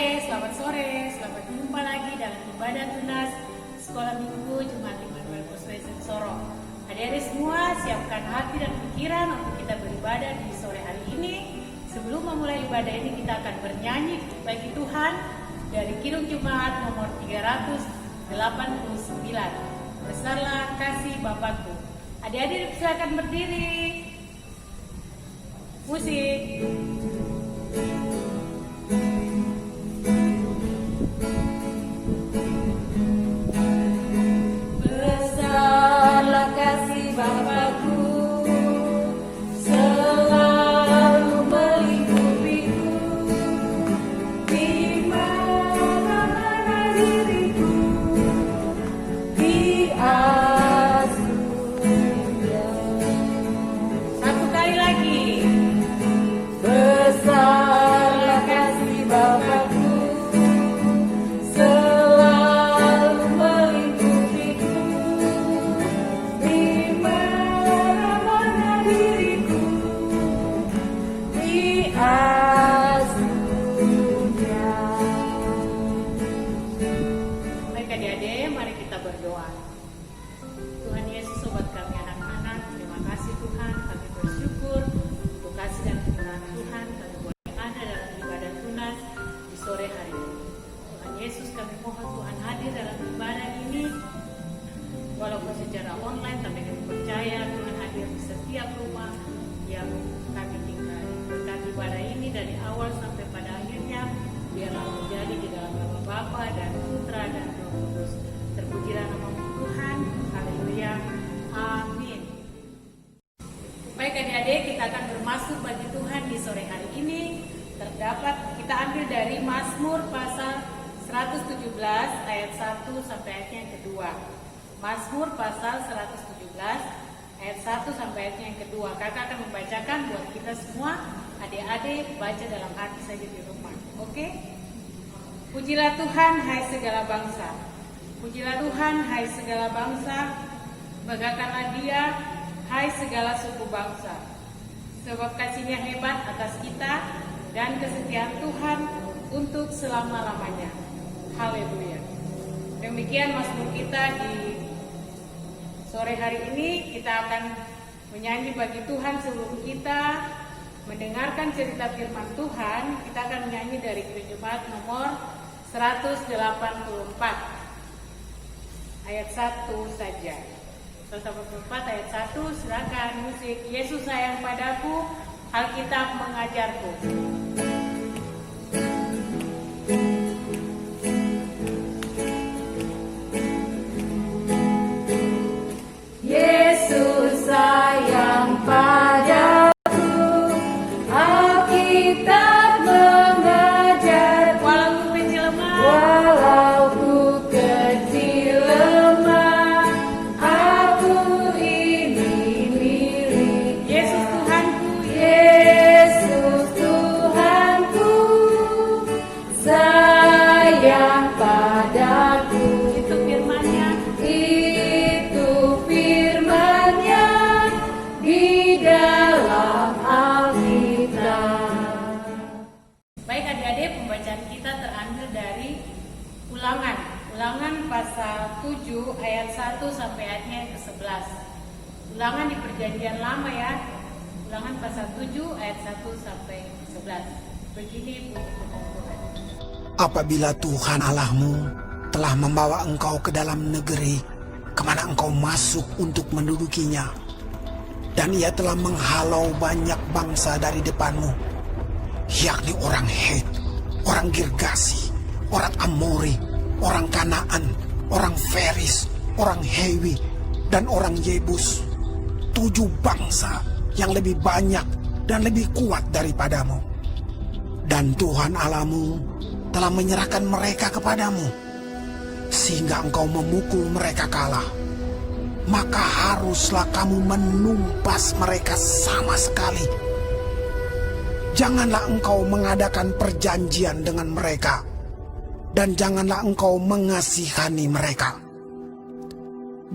Selamat jumpa lagi dalam ibadah tunas Sekolah Minggu Jemaat Immanuel Possession Sorong. Adik-adik semua, siapkan hati dan pikiran untuk kita beribadah di sore hari ini. Sebelum memulai ibadah ini, kita akan bernyanyi bagi Tuhan dari Kidung Jemaat nomor 389. Besarlah kasih Bapakku. Adik-adik silakan berdiri. Musik. Besarlah kasih Bapakku, selalu melingkupiku, di mana-mana diriku diasuhnya. Satu kali lagi. Besarlah kasih Bapakku, selalu melingkupiku, di mana-mana diriku diasuhnya. Baik adik-adik, mari kita berdoa. Tuhan Yesus, sobat kami anak-anak, terima kasih Tuhan, kami bersyukur untuk kasih dan kemurahan Tuhan, kami boleh ada dalam ibadah tunas di sore hari ini. Tuhan Yesus, kami mohon Tuhan hadir dalam ibadah ini, walaupun secara online, tapi kami percaya Tuhan hadir di setiap rumah yang kami tinggali. Berkati ibadah ini dari awal sampai pada akhirnya, biarlah menjadi di dalam nama Bapa dan Putra dan Roh Kudus. Terpujilah nama Tuhan. Haleluya. Amin. Baik adik-adik, kita akan bermasmur bagi Tuhan di sore hari ini. Terdapat, kita ambil dari Mazmur pasal 117 ayat 1 sampai ayatnya yang kedua. Mazmur pasal 117 ayat 1 sampai ayatnya yang kedua. Kakak akan membacakan buat kita semua. Adik-adik baca dalam hati saja di rumah. Oke? Pujilah Tuhan, hai segala bangsa. Pujilah Tuhan, hai segala bangsa. Banggakanlah Dia, hai segala suku bangsa. Sebab kasih-Nya hebat atas kita dan kesetiaan Tuhan untuk selama-lamanya. Haleluya. Demikian mazmur kita di sore hari ini. Kita akan menyanyi bagi Tuhan. Sebelum kita mendengarkan cerita firman Tuhan, kita akan menyanyi dari Kidung Jemaat nomor 184 ayat 1 saja. 184 ayat 1, silakan musik. Yesus sayang padaku, Alkitab mengajarku. Yesus sayang padaku, Alkitab mengajar. Walau ku kecil lemah, Walau ku kecil lemah, aku ini milik Yesus Tuhanku, Yesus Tuhanku, sayang padaku. itu firman-Nya. Itu firman-Nya di dalam Alkitab. Baik adik-adik, pembacaan kita terambil dari Ulangan pasal 7 ayat 1 sampai ayatnya yang ke-11. Ulangan di perjanjian lama ya. Ulangan pasal 7 ayat 1 sampai 11. Begini bunyi firman Tuhan. Apabila Tuhan Allahmu telah membawa engkau ke dalam negeri kemana engkau masuk untuk mendudukinya, dan ia telah menghalau banyak bangsa dari depanmu, yakni orang Het, orang Girgasi, orang Amori, orang Kanaan, orang Feris, orang Hewi, dan orang Yebus, 7 bangsa yang lebih banyak dan lebih kuat daripadamu. Dan Tuhan Allahmu telah menyerahkan mereka kepadamu, sehingga engkau memukul mereka kalah. Maka haruslah kamu menumpas mereka sama sekali. Janganlah engkau mengadakan perjanjian dengan mereka, dan janganlah engkau mengasihani mereka.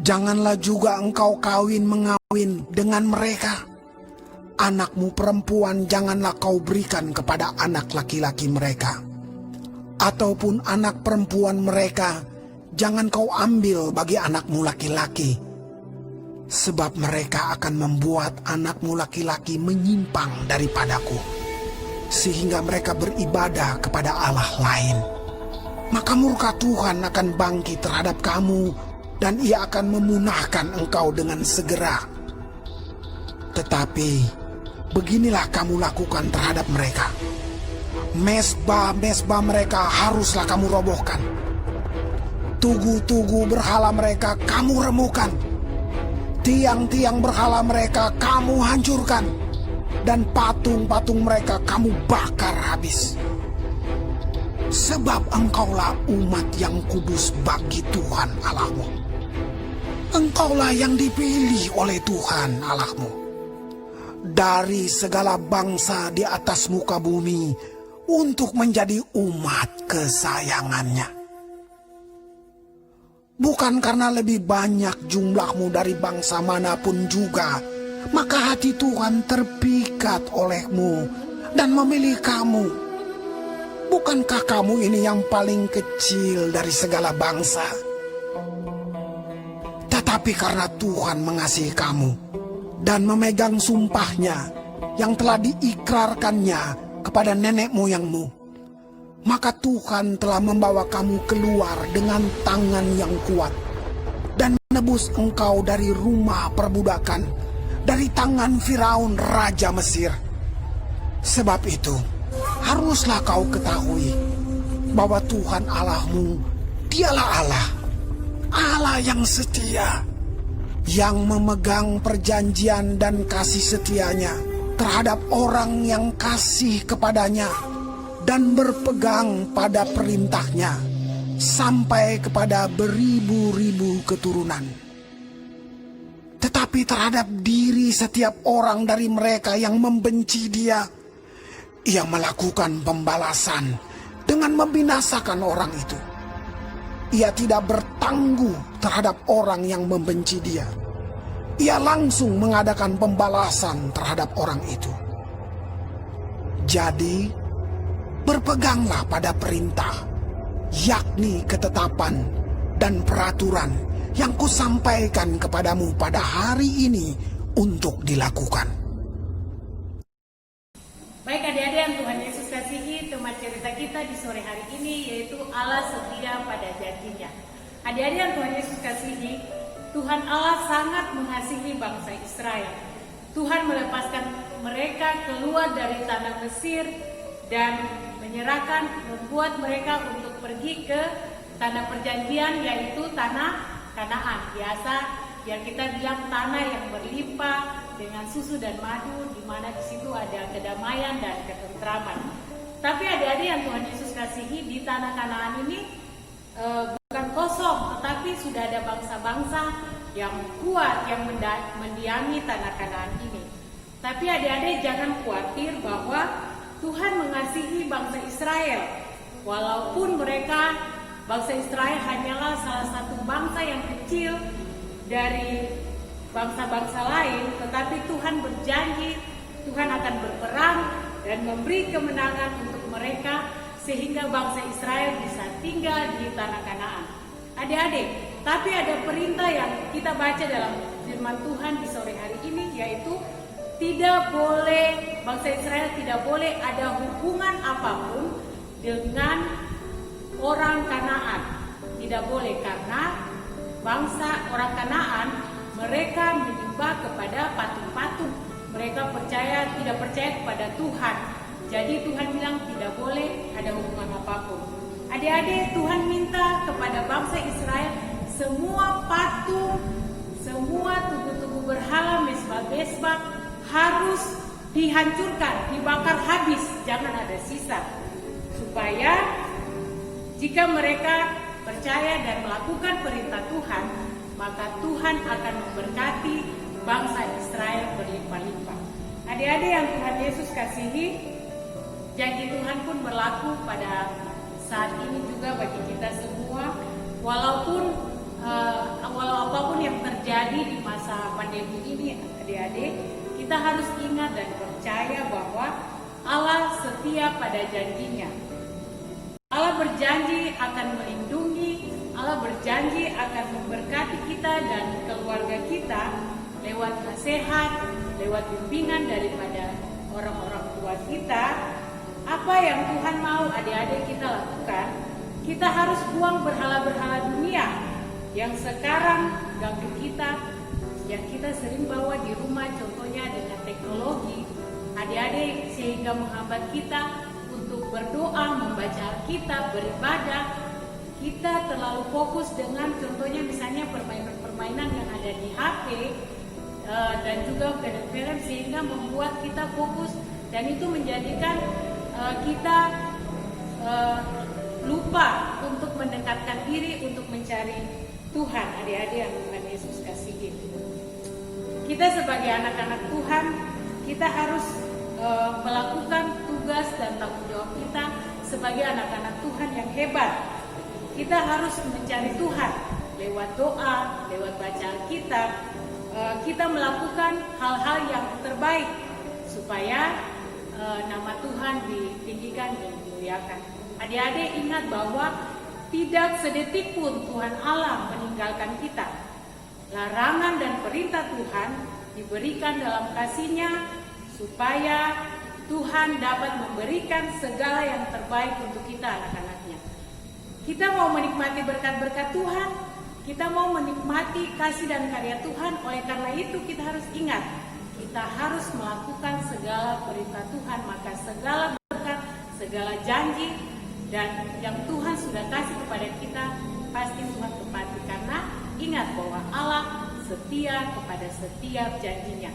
Janganlah juga engkau kawin mengawin dengan mereka. Anakmu perempuan janganlah kau berikan kepada anak laki-laki mereka. ataupun anak perempuan mereka jangan kau ambil bagi anakmu laki-laki, sebab mereka akan membuat anakmu laki-laki menyimpang daripadaku, sehingga mereka beribadah kepada Allah lain. Maka murka Tuhan akan bangkit terhadap kamu, dan ia akan memunahkan engkau dengan segera. Tetapi beginilah kamu lakukan terhadap mereka. Mesbah-mesbah mereka haruslah kamu robohkan. Tugu-tugu berhala mereka kamu remukan. Tiang-tiang berhala mereka kamu hancurkan. Dan patung-patung mereka kamu bakar habis. Sebab engkaulah umat yang kudus bagi Tuhan Allahmu. Engkaulah yang dipilih oleh Tuhan Allahmu dari segala bangsa di atas muka bumi untuk menjadi umat kesayangannya. Bukan karena lebih banyak jumlahmu dari bangsa manapun juga, maka hati Tuhan terpikat olehmu dan memilih kamu. Bukankah kamu ini yang paling kecil dari segala bangsa? Tetapi karena Tuhan mengasihi kamu dan memegang sumpahnya yang telah diikrarkannya kepada nenek moyangmu, maka Tuhan telah membawa kamu keluar dengan tangan yang kuat dan menebus engkau dari rumah perbudakan, dari tangan Firaun raja Mesir. Sebab itu haruslah kau ketahui bahwa Tuhan Allahmu, dialah Allah, Allah yang setia, yang memegang perjanjian dan kasih setianya terhadap orang yang kasih kepadanya dan berpegang pada perintahnya sampai kepada beribu-ribu keturunan. Tetapi terhadap diri setiap orang dari mereka yang membenci dia, ia melakukan pembalasan dengan membinasakan orang itu. Ia tidak bertangguh terhadap orang yang membenci dia. Ia langsung mengadakan pembalasan terhadap orang itu. Jadi, berpeganglah pada perintah, yakni ketetapan dan peraturan yang kusampaikan kepadamu pada hari ini untuk dilakukan. Baik adik-adik yang Tuhan Yesus kasihi, tema cerita kita di sore hari ini yaitu Allah setia pada janjinya. Adik-adik yang Tuhan Yesus kasihi, Tuhan Allah sangat mengasihi bangsa Israel. Tuhan melepaskan mereka keluar dari tanah Mesir dan membuat mereka untuk pergi ke tanah perjanjian, yaitu tanah Kanaan. Biasa yang kita bilang tanah yang berlimpah dengan susu dan madu, di mana di situ ada kedamaian dan ketentraman. Tapi adik-adik yang Tuhan Yesus kasihi, di tanah Kanaan ini bukan kosong, tetapi sudah ada bangsa-bangsa yang kuat yang mendiami tanah Kanaan ini. Tapi adik-adik jangan khawatir bahwa Tuhan mengasihi bangsa Israel, walaupun bangsa Israel hanyalah salah satu bangsa yang kecil dari bangsa-bangsa lain, tetapi Tuhan berjanji Tuhan akan berperang dan memberi kemenangan untuk mereka sehingga bangsa Israel bisa tinggal di tanah Kanaan. Adik-adik, tapi ada perintah yang kita baca dalam firman Tuhan di sore hari ini, yaitu bangsa Israel tidak boleh ada hubungan apapun dengan orang Kanaan. Tidak boleh, karena bangsa orang Kanaan mereka menyembah kepada patung-patung. Mereka tidak percaya kepada Tuhan. Jadi Tuhan bilang tidak boleh ada hubungan apapun. Adik-adik, Tuhan minta kepada bangsa Israel semua patung, semua tugu-tugu berhala, mesbah-mesbah harus dihancurkan, dibakar habis, jangan ada sisa. Supaya jika mereka percaya dan melakukan perintah Tuhan, maka Tuhan akan memberkati bangsa Israel berlimpah-limpah. Adik-adik yang Tuhan Yesus kasihi, janji Tuhan pun berlaku pada saat ini juga bagi kita semua. Walau apapun yang terjadi di masa pandemi ini, adik-adik, kita harus ingat dan percaya bahwa Allah setia pada janjinya. Allah berjanji berjanji akan melindungi, Allah berjanji akan memberkati kita dan keluarga kita lewat nasihat, lewat bimbingan daripada orang-orang tua kita. Apa yang Tuhan mau adik-adik kita lakukan? Kita harus buang berhala-berhala dunia yang sekarang ganggu kita, yang kita sering bawa di rumah, contohnya dengan teknologi, adik-adik, sehingga menghambat kita untuk berdoa, membaca Alkitab, beribadah. Kita terlalu fokus dengan contohnya misalnya permainan-permainan yang ada di HP dan juga film-film, sehingga membuat kita fokus dan itu menjadikan kita lupa untuk mendekatkan diri untuk mencari Tuhan, adik-adik yang Tuhan Yesus kasihi. Kita sebagai anak-anak Tuhan, kita harus melakukan tugas dan tanggung jawab kita sebagai anak-anak Tuhan yang hebat. Kita harus mencari Tuhan lewat doa, lewat baca Alkitab. Kita melakukan hal-hal yang terbaik supaya nama Tuhan ditinggikan dan dimuliakan. Adik-adik ingat bahwa tidak sedetik pun Tuhan Allah meninggalkan kita. Larangan dan perintah Tuhan diberikan dalam kasih-Nya supaya Tuhan dapat memberikan segala yang terbaik untuk kita, anak-anaknya. Kita mau menikmati berkat-berkat Tuhan, kita mau menikmati kasih dan karya Tuhan. Oleh karena itu kita harus ingat, kita harus melakukan segala perintah Tuhan. Maka segala berkat, segala janji dan yang Tuhan sudah kasih kepada kita pasti Tuhan tepati. Karena ingat bahwa Allah setia kepada setiap janjinya,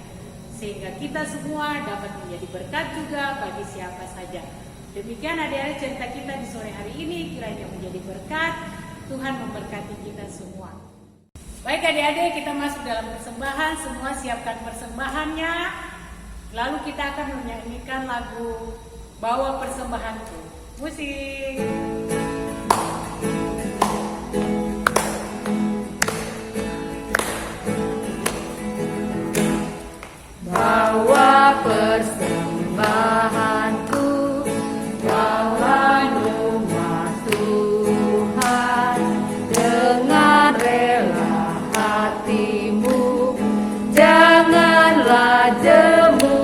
sehingga kita semua dapat menjadi berkat juga bagi siapa saja. Demikian adik-adik cerita kita di sore hari ini, kiranya menjadi berkat. Tuhan memberkati kita semua. Baik adik-adik, kita masuk dalam persembahan. Semua siapkan persembahannya. Lalu kita akan menyanyikan lagu Bawa Persembahanku. Musik. Bawa persembahanku, bawa rumah Tuhan dengan rela hatimu, janganlah jemu.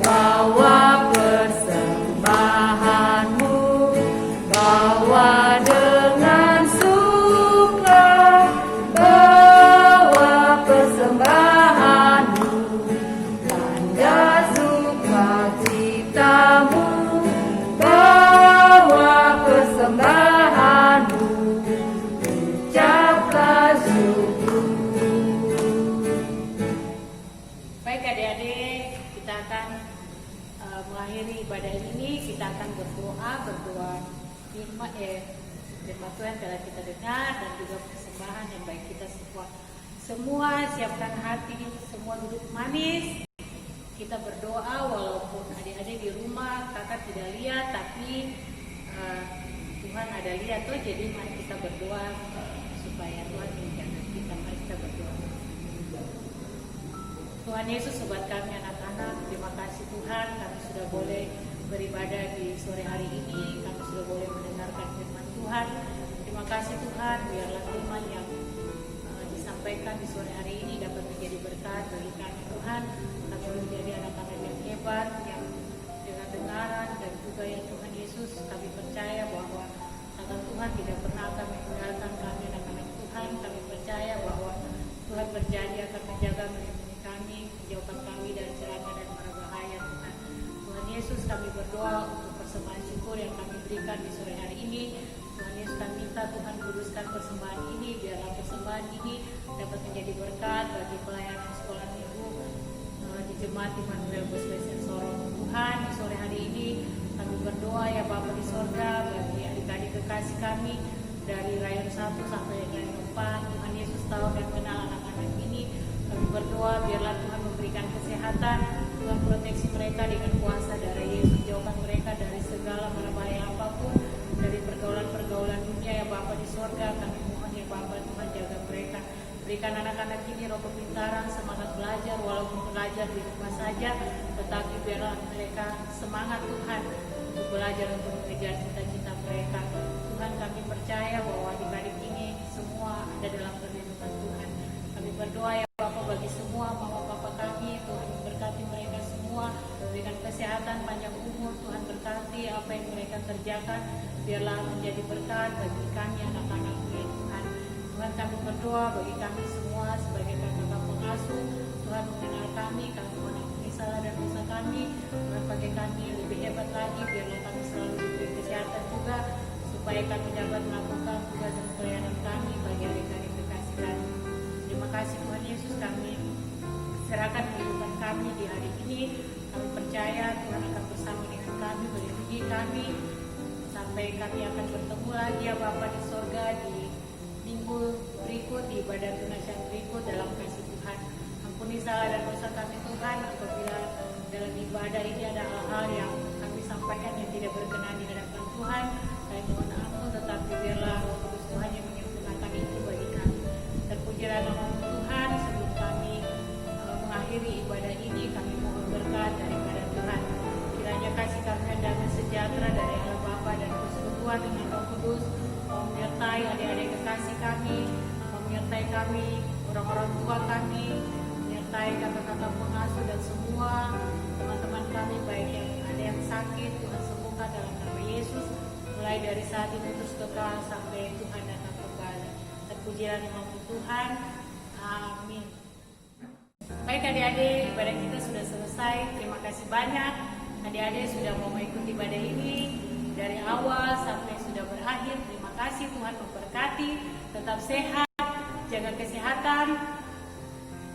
Bawa persembahanmu, bawa dengan suka, bawa persembahanmu, tanda sukacitamu, bawa persembahanmu, ucaplah syukur. Baik adik-adik, kita akan mengakhiri ibadah ini. Kita akan berdoa firman Tuhan telah kita dengar dan juga persembahan yang baik kita semua. Semua siapkan hati, semua duduk manis. Kita berdoa walaupun adik-adik di rumah kakak tidak lihat, tapi Tuhan ada lihat tuh. Jadi mari kita berdoa supaya Tuhan menjaga kita. Mari kita berdoa. Tuhan Yesus, sobat kami anak-anak, terima kasih Tuhan, kami sudah boleh beribadah di sore hari ini, kami sudah boleh mendengarkan firman Tuhan. Terima kasih Tuhan, biarlah firman yang disampaikan di sore hari ini dapat menjadi berkat bagi kami Tuhan. Kami menjadi anak-anak yang hebat, yang dengan dengaran dan juga yang Tuhan Yesus, kami percaya bahwa tangan Tuhan tidak pernah akan meninggalkan kami anak-anak Tuhan. Kami percaya bahwa Tuhan berjanji akan menjaga kami, menjauhkan kami dari celaka dan mara bahaya Tuhan. Tuhan Yesus, kami berdoa untuk persembahan syukur yang kami berikan di sore hari ini. Tuhan Yesus, kami minta Tuhan kuduskan persembahan ini, biarlah persembahan ini dapat menjadi berkat bagi pelayanan sekolah minggu di Jemaat Immanuel Gospel Sorong. Tuhan, di sore hari ini kami berdoa ya Bapa di sorga, bagi adik-adik kekasih kami dari rayon 1 sampai rayon 4. Tuhan Yesus tahu dan kenal anak-anak ini. Kami berdoa biarlah Tuhan memberikan kesehatan, Tuhan proteksi mereka dengan kuasa darah Yesus, jauhkan mereka dari segala mara bahaya apapun, dari pergaulan-pergaulan dunia ya Bapa di sorga. Kami mohon ya Bapa, Tuhan jaga mereka, berikan anak-anak ini roh kepintaran, semangat belajar, walaupun belajar di rumah saja, tetapi biarlah mereka semangat Tuhan untuk belajar, untuk mengejar cita-cita mereka. Tuhan, kami percaya bahwa adik-adik ini semua ada dalam perlindungan Tuhan. Kami berdoa ya Bapak bagi semua mama papa kami, Tuhan berkati mereka semua, berikan kesehatan, panjang umur, Tuhan berkati apa yang mereka kerjakan, biarlah menjadi berkat bagi kami anak-anakmu ya Tuhan. Tuhan, kami berdoa bagi kami semua sebagai kakak pengasuh, Tuhan mengenal kami mengampuni salah dan dosa kami, Tuhan pakai kami lebih hebat lagi, biarlah kami selalu diberi kesehatan juga, supaya kami dapat melakukan tugas dan pelayanan kami bagi adik-adik kekasih kami. Terima kasih Tuhan Yesus, kami serahkan kehidupan kami di hari ini. Kami percaya Tuhan akan bersama dengan kami, melindungi kami, sampai kami akan bertemu lagi ya Bapa di sorga di minggu berikut, di ibadah tunasian berikut dalam kasih Tuhan. Ampuni salah dan dosa kami Tuhan, apabila dalam ibadah ini ada hal-hal yang kami sampaikan yang tidak berkenan di hadapan Tuhan. Kami mohon ampun, tetapi biarlah Roh Kudus Tuhan yang menyempurnakan itu bagi kami. Terpujilah nama Tuhan. Sebelum kami mengakhiri ibadah ini, kami mohon berkat daripada Tuhan. Kiranya kasih karunia damai sejahtera dari Allah Bapa dan persekutuan dengan Roh Kudus menyertai adik-adik kekasih kami, menyertai kami, orang-orang tua kami, menyertai kakak-kakak pengasuh dan semua teman-teman kami, baik yang ada yang sakit, Tuhan sembuhkan dalam nama Yesus, mulai dari saat ini terus kekal sampai Tuhan datang kembali. Terpujilah nama Tuhan. Amin. Baik adik-adik, ibadah kita sudah selesai. Terima kasih banyak adik-adik sudah mau mengikuti ibadah ini dari awal sampai sudah berakhir. Terima kasih, Tuhan memberkati. Tetap sehat, jaga kesehatan,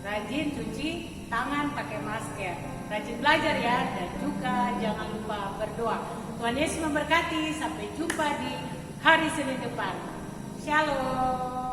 rajin cuci tangan, pakai masker, rajin belajar ya, dan juga jangan lupa berdoa. Tuhan Yesus memberkati. Sampai jumpa di hari Senin depan. Shalom.